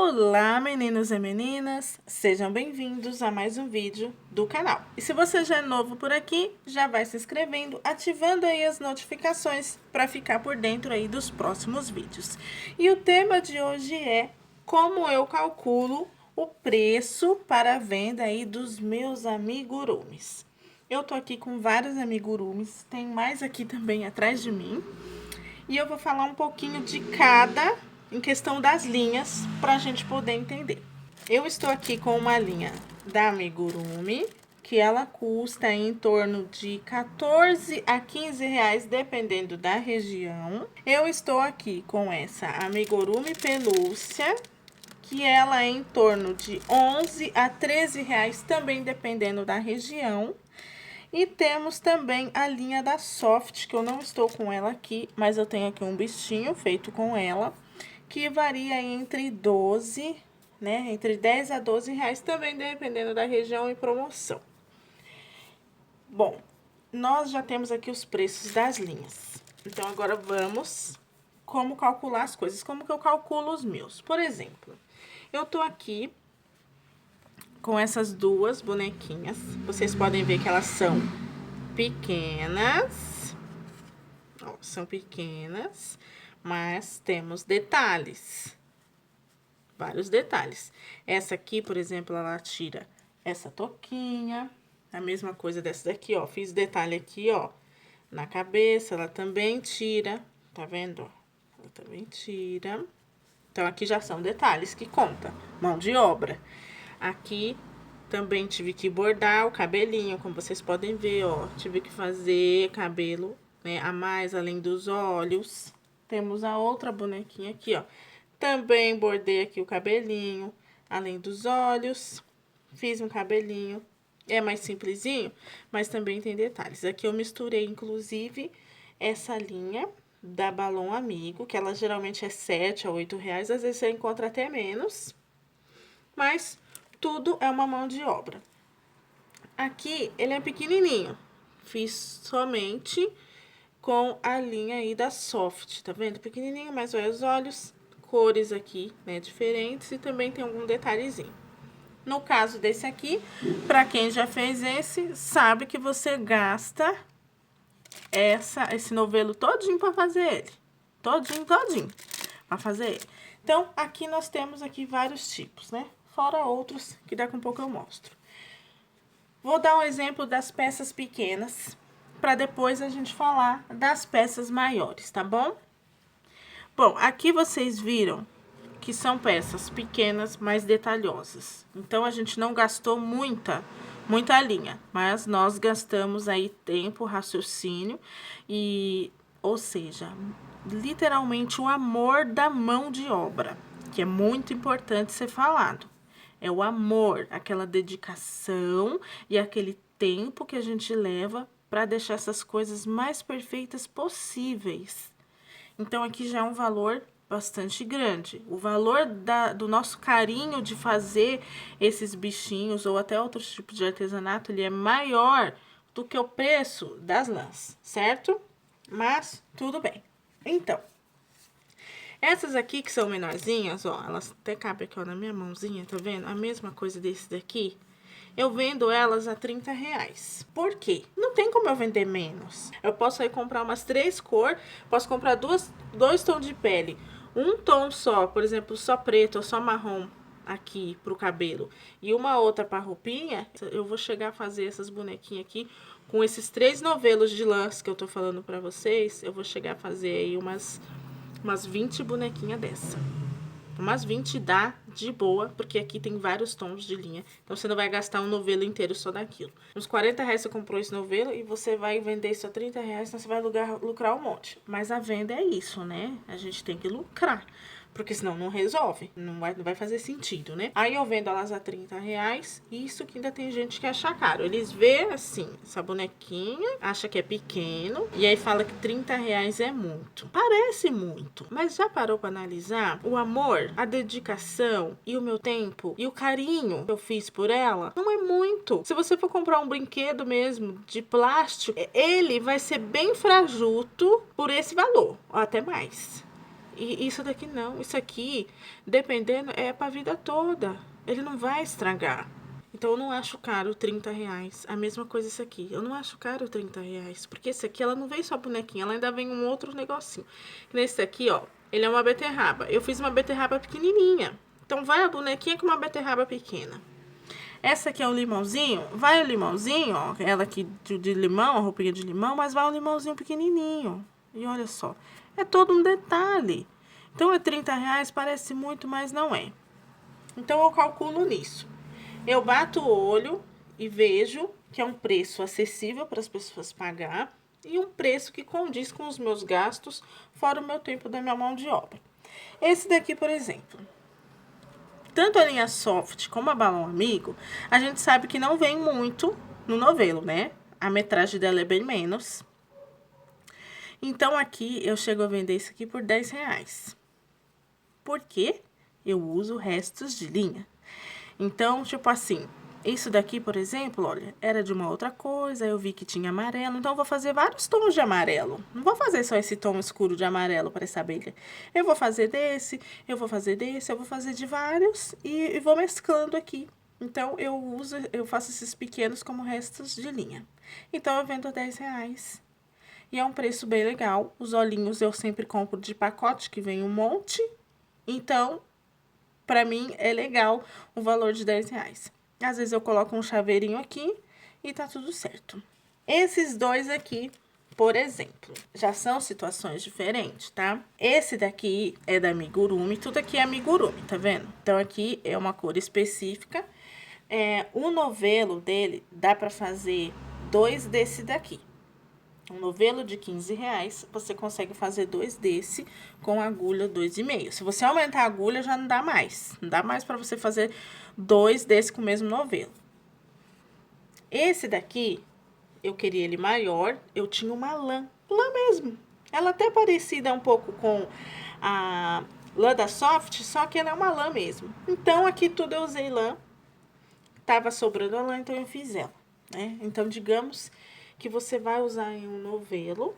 Olá, meninos e meninas! Sejam bem-vindos a mais um vídeo do canal. E se você já é novo por aqui, já vai se inscrevendo, ativando aí as notificações para ficar por dentro aí dos próximos vídeos. E o tema de hoje é como eu calculo o preço para a venda aí dos meus amigurumis. Eu tô aqui com vários amigurumis, tem mais aqui também atrás de mim. E eu vou falar um pouquinho de cada em questão das linhas para a gente poder entender. Eu estou aqui com uma linha da Amigurumi, que ela custa em torno de 14 a 15 reais, dependendo da região. Eu estou aqui com essa Amigurumi Pelúcia, que ela é em torno de 11 a 13 reais, também dependendo da região. E temos também a linha da Soft, que eu não estou com ela aqui, mas eu tenho aqui um bichinho feito com ela, que varia entre 12, né, entre 10 a 12 reais, também dependendo da região e promoção. Bom, nós já temos aqui os preços das linhas. Então, agora vamos como calcular as coisas, como que eu calculo os meus. Por exemplo, eu tô aqui com essas duas bonequinhas. Vocês podem ver que elas são pequenas. Ó, são pequenas, mas temos detalhes. Vários detalhes. Essa aqui, por exemplo, ela tira essa touquinha. A mesma coisa dessa daqui, ó. Fiz detalhe aqui, ó, na cabeça. Ela também tira. Tá vendo, ó? Ela também tira. Então, aqui já são detalhes que conta. Mão de obra. Aqui também tive que bordar o cabelinho, como vocês podem ver, ó. Tive que fazer cabelo, né, a mais além dos olhos. Temos a outra bonequinha aqui, ó. Também bordei aqui o cabelinho, além dos olhos. Fiz um cabelinho. É mais simplesinho, mas também tem detalhes. Aqui eu misturei, inclusive, essa linha da Balão Amigo, que ela geralmente é 7 a 8 reais. Às vezes você encontra até menos. Mas tudo é uma mão de obra. Aqui, ele é pequenininho. Fiz somente com a linha aí da Soft, tá vendo? Pequenininho, mas olha os olhos, cores aqui, né, diferentes e também tem algum detalhezinho. No caso desse aqui, pra quem já fez esse, sabe que você gasta esse novelo todinho pra fazer ele. Todinho pra fazer ele. Então, aqui nós temos aqui vários tipos, né? Fora outros que daqui a pouco eu mostro. Vou dar um exemplo das peças pequenas, para depois a gente falar das peças maiores, tá bom? Bom, aqui vocês viram que são peças pequenas, mais detalhosas. Então, a gente não gastou muita linha, mas nós gastamos aí tempo, raciocínio e, ou seja, literalmente o amor da mão de obra, que é muito importante ser falado. É o amor, aquela dedicação e aquele tempo que a gente leva para deixar essas coisas mais perfeitas possíveis. Então, aqui já é um valor bastante grande. O valor do nosso carinho de fazer esses bichinhos ou até outros tipos de artesanato, ele é maior do que o preço das lãs, certo? Mas, tudo bem. Então, essas aqui que são menorzinhas, ó, elas até cabem aqui, ó, na minha mãozinha, tá vendo? A mesma coisa desse daqui. Eu vendo elas a 30 reais. Por quê? Não tem como eu vender menos. Eu posso aí comprar umas 3 cores, posso comprar dois tons de pele. Um tom só, por exemplo, só preto ou só marrom aqui pro cabelo. E uma outra pra roupinha. Eu vou chegar a fazer essas bonequinhas aqui com esses 3 novelos de lãs que eu tô falando pra vocês. Eu vou chegar a fazer aí umas 20 bonequinhas dessa. Umas 20 dá de boa, porque aqui tem vários tons de linha. Então, você não vai gastar um novelo inteiro só daquilo. Uns 40 reais você comprou esse novelo e você vai vender isso a 30 reais, então você vai lucrar um monte. Mas a venda é isso, né? A gente tem que lucrar. Porque senão não resolve, não vai fazer sentido, né? Aí eu vendo elas a 30 reais, isso que ainda tem gente que acha caro. Eles vê assim, essa bonequinha, acha que é pequeno, e aí fala que 30 reais é muito. Parece muito, mas já parou pra analisar o amor, a dedicação e o meu tempo e o carinho que eu fiz por ela? Não é muito. Se você for comprar um brinquedo mesmo de plástico, ele vai ser bem frajuto por esse valor, ou até mais. E isso daqui não. Isso aqui, dependendo, é pra vida toda. Ele não vai estragar. Então, eu não acho caro R$ 30. A mesma coisa isso aqui. Eu não acho caro R$ 30. Porque esse aqui, ela não vem só bonequinha. Ela ainda vem um outro negocinho. Nesse aqui, ó. Ele é uma beterraba. Eu fiz uma beterraba pequenininha. Então, vai a bonequinha com uma beterraba pequena. Essa aqui é um limãozinho. Vai o limãozinho, ó. Ela aqui de limão, a roupinha de limão. Mas vai um limãozinho pequenininho. E olha só. É todo um detalhe. Então, é R$ 30. Parece muito, mas não é. Então, eu calculo nisso. Eu bato o olho e vejo que é um preço acessível para as pessoas pagar e um preço que condiz com os meus gastos, fora o meu tempo da minha mão de obra. Esse daqui, por exemplo, tanto a linha Soft como a Balão Amigo, a gente sabe que não vem muito no novelo, né? A metragem dela é bem menos. Então, aqui eu chego a vender isso aqui por R$ 10. Por quê? Eu uso restos de linha. Então, tipo assim, isso daqui, por exemplo, olha, era de uma outra coisa, eu vi que tinha amarelo, então eu vou fazer vários tons de amarelo. Não vou fazer só esse tom escuro de amarelo para essa abelha. Eu vou fazer desse, eu vou fazer desse, eu vou fazer de vários e vou mesclando aqui. Então, eu faço esses pequenos como restos de linha. Então, eu vendo R$ 10. E é um preço bem legal. Os olhinhos eu sempre compro de pacote, que vem um monte. Então, pra mim, é legal o valor de R$ 10. Às vezes eu coloco um chaveirinho aqui e tá tudo certo. Esses dois aqui, por exemplo, já são situações diferentes, tá? Esse daqui é da Amigurumi, tudo aqui é Amigurumi, tá vendo? Então, aqui é uma cor específica. O novelo dele, dá pra fazer 2 desse daqui. Um novelo de R$ 15, você consegue fazer 2 desse com agulha 2,5. Se você aumentar a agulha, já não dá mais. Não dá mais para você fazer 2 desse com o mesmo novelo. Esse daqui, eu queria ele maior. Eu tinha uma lã mesmo. Ela até parecida um pouco com a lã da Soft, só que ela é uma lã mesmo. Então, aqui tudo eu usei lã. Tava sobrando a lã, então eu fiz ela, né? Então, digamos que você vai usar em um novelo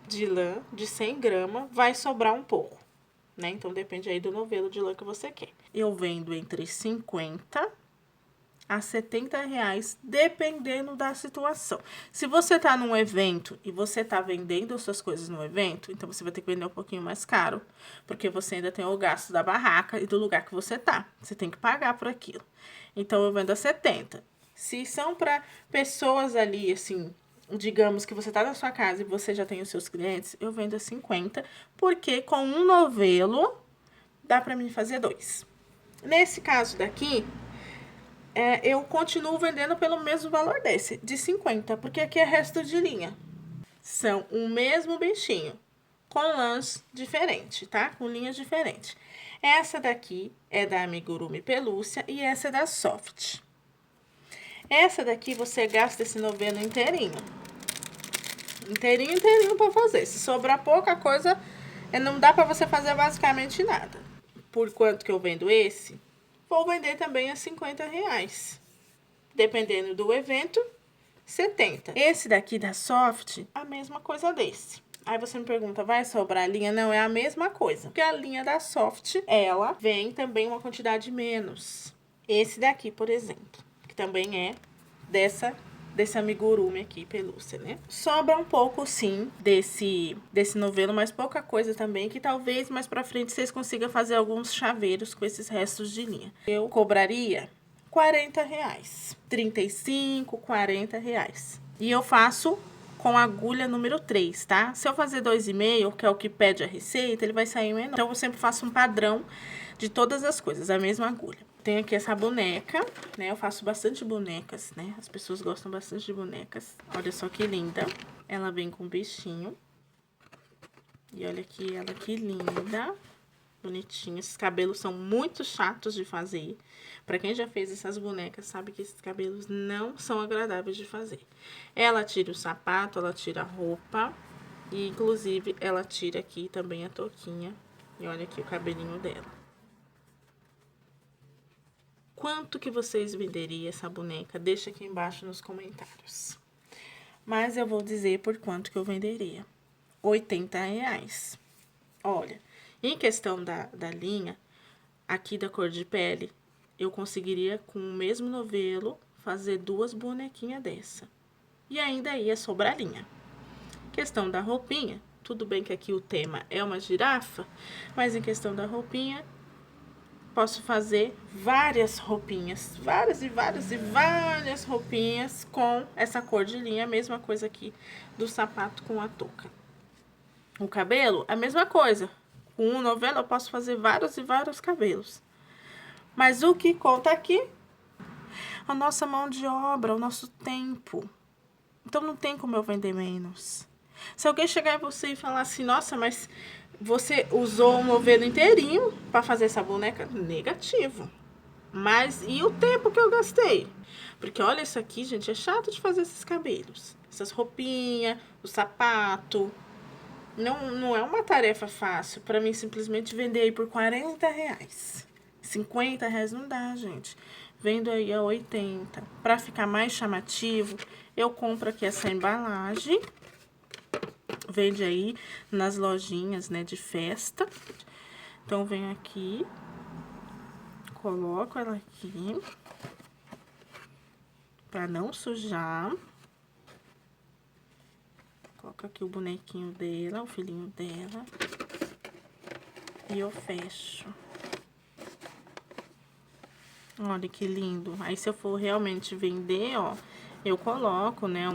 de lã de 100 gramas, vai sobrar um pouco, né? Então, depende aí do novelo de lã que você quer. Eu vendo entre 50 a R$ 70, dependendo da situação. Se você tá num evento e você tá vendendo as suas coisas no evento, então você vai ter que vender um pouquinho mais caro, porque você ainda tem o gasto da barraca e do lugar que você tá. Você tem que pagar por aquilo. Então, eu vendo a 70. Se são para pessoas ali, assim, digamos que você tá na sua casa e você já tem os seus clientes, eu vendo a 50, porque com um novelo dá para mim fazer 2. Nesse caso daqui, eu continuo vendendo pelo mesmo valor desse, de 50, porque aqui é resto de linha. São o mesmo bichinho, com lãs diferentes, tá? Com linhas diferentes. Essa daqui é da Amigurumi Pelúcia e essa é da Soft. Essa daqui você gasta esse novelo inteirinho. Inteirinho pra fazer. Se sobrar pouca coisa, não dá pra você fazer basicamente nada. Por quanto que eu vendo esse? Vou vender também a R$ 50. Dependendo do evento, 70. Esse daqui da Soft, a mesma coisa desse. Aí você me pergunta, vai sobrar a linha? Não, é a mesma coisa. Porque a linha da Soft, ela vem também uma quantidade menos. Esse daqui, por exemplo, que também é desse Amigurumi aqui, pelúcia, né? Sobra um pouco, sim, desse novelo, mas pouca coisa também, que talvez mais pra frente vocês consigam fazer alguns chaveiros com esses restos de linha. Eu cobraria R$ 40. 35, R$ 40. E eu faço com agulha número 3, tá? Se eu fazer 2,5, que é o que pede a receita, ele vai sair menor. Então, eu sempre faço um padrão de todas as coisas, a mesma agulha. Tenho aqui essa boneca, né? Eu faço bastante bonecas, né? As pessoas gostam bastante de bonecas. Olha só que linda. Ela vem com um bichinho. E olha aqui ela que linda. Bonitinha. Esses cabelos são muito chatos de fazer. Pra quem já fez essas bonecas, sabe que esses cabelos não são agradáveis de fazer. Ela tira o sapato, ela tira a roupa. E, inclusive, ela tira aqui também a touquinha. E olha aqui o cabelinho dela. Quanto que vocês venderiam essa boneca? Deixa aqui embaixo nos comentários. Mas eu vou dizer por quanto que eu venderia. R$ 80. Olha, Em questão da linha, aqui da cor de pele, eu conseguiria, com o mesmo novelo, fazer 2 bonequinhas dessa. E ainda ia sobrar linha. Questão da roupinha, tudo bem que aqui o tema é uma girafa, mas em questão da roupinha, posso fazer várias roupinhas, várias roupinhas com essa cor de linha, a mesma coisa aqui do sapato com a touca. O cabelo, a mesma coisa. Com um novelo eu posso fazer vários cabelos. Mas o que conta aqui? A nossa mão de obra, o nosso tempo. Então não tem como eu vender menos. Se alguém chegar em você e falar assim, nossa, mas você usou um novelo inteirinho para fazer essa boneca? Negativo. Mas e o tempo que eu gastei? Porque olha isso aqui, gente, é chato de fazer esses cabelos. Essas roupinhas, o sapato. Não é uma tarefa fácil para mim simplesmente vender aí por R$40. R$50 não dá, gente. Vendo aí a 80. Para ficar mais chamativo, eu compro aqui essa embalagem. Vende aí nas lojinhas, né, de festa. Então, venho aqui, coloco ela aqui, pra não sujar. Coloco aqui o bonequinho dela, o filhinho dela. E eu fecho. Olha que lindo. Aí, se eu for realmente vender, ó, eu coloco, né,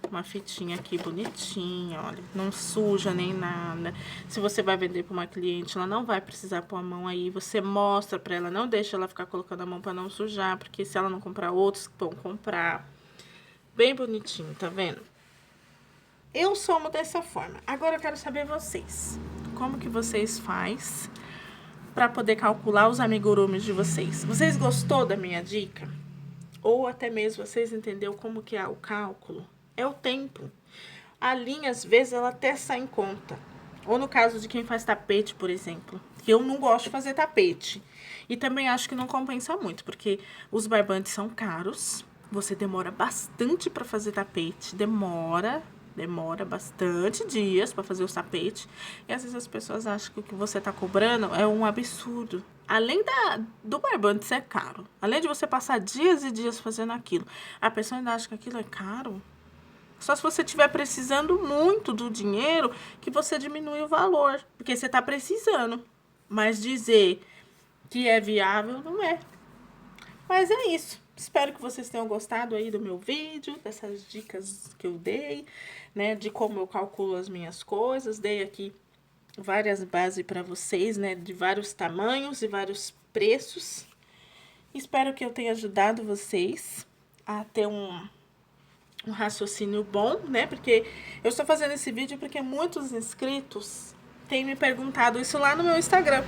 uma fitinha aqui bonitinha, olha, não suja nem nada. Se você vai vender para uma cliente, ela não vai precisar pôr a mão aí, você mostra para ela, não deixa ela ficar colocando a mão para não sujar, porque se ela não comprar, outros vão comprar. Bem bonitinho, tá vendo? Eu somo dessa forma. Agora eu quero saber vocês. Como que vocês faz para poder calcular os amigurumis de vocês? Vocês gostou da minha dica? Ou até mesmo vocês entenderam como que é o cálculo? É o tempo. A linha, às vezes, ela até sai em conta. Ou no caso de quem faz tapete, por exemplo. Que eu não gosto de fazer tapete. E também acho que não compensa muito, porque os barbantes são caros. Você demora bastante para fazer tapete. Demora bastante dias para fazer o tapete. E às vezes as pessoas acham que o que você tá cobrando é um absurdo. Além do barbante ser caro, além de você passar dias e dias fazendo aquilo, a pessoa ainda acha que aquilo é caro. Só se você estiver precisando muito do dinheiro, que você diminui o valor, porque você está precisando. Mas dizer que é viável, não é. Mas é isso. Espero que vocês tenham gostado aí do meu vídeo, dessas dicas que eu dei, né, de como eu calculo as minhas coisas. Dei aqui várias bases para vocês, né, de vários tamanhos e vários preços. Espero que eu tenha ajudado vocês a ter um raciocínio bom, né, porque eu estou fazendo esse vídeo porque muitos inscritos têm me perguntado isso lá no meu Instagram.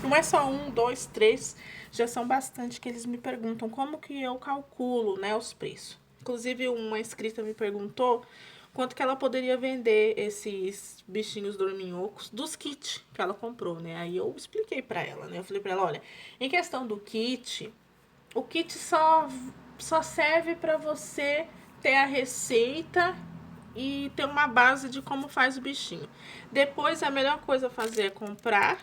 Não é só 1, 2, 3, já são bastante que eles me perguntam como que eu calculo, né, os preços. Inclusive, uma inscrita me perguntou quanto que ela poderia vender esses bichinhos dorminhocos dos kits que ela comprou, né? Aí eu expliquei pra ela, né? Eu falei pra ela, olha, em questão do kit, o kit só serve pra você ter a receita e ter uma base de como faz o bichinho. Depois, a melhor coisa a fazer é comprar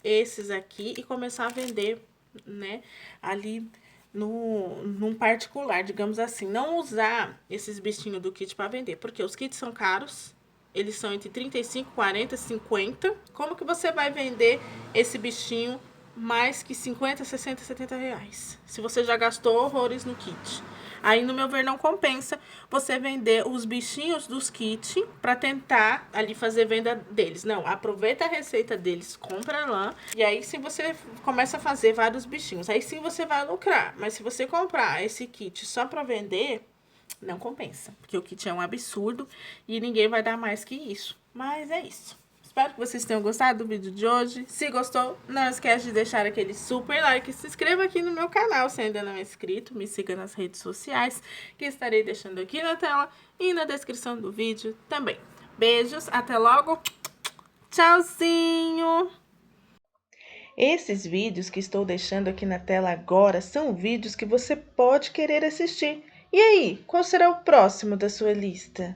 esses aqui e começar a vender, né, ali num particular, digamos assim. Não usar esses bichinhos do kit para vender, porque os kits são caros, eles são entre 35, 40, 50. Como que você vai vender esse bichinho mais que 50, 60, 70 reais? Se você já gastou horrores no kit. Aí, no meu ver, não compensa você vender os bichinhos dos kits para tentar ali fazer venda deles. Não, aproveita a receita deles, compra lá. E aí sim você começa a fazer vários bichinhos. Aí sim você vai lucrar. Mas se você comprar esse kit só para vender, não compensa. Porque o kit é um absurdo e ninguém vai dar mais que isso. Mas é isso. Espero que vocês tenham gostado do vídeo de hoje. Se gostou, não esquece de deixar aquele super like. Se inscreva aqui no meu canal se ainda não é inscrito. Me siga nas redes sociais, que estarei deixando aqui na tela e na descrição do vídeo também. Beijos, até logo. Tchauzinho! Esses vídeos que estou deixando aqui na tela agora são vídeos que você pode querer assistir. E aí, qual será o próximo da sua lista?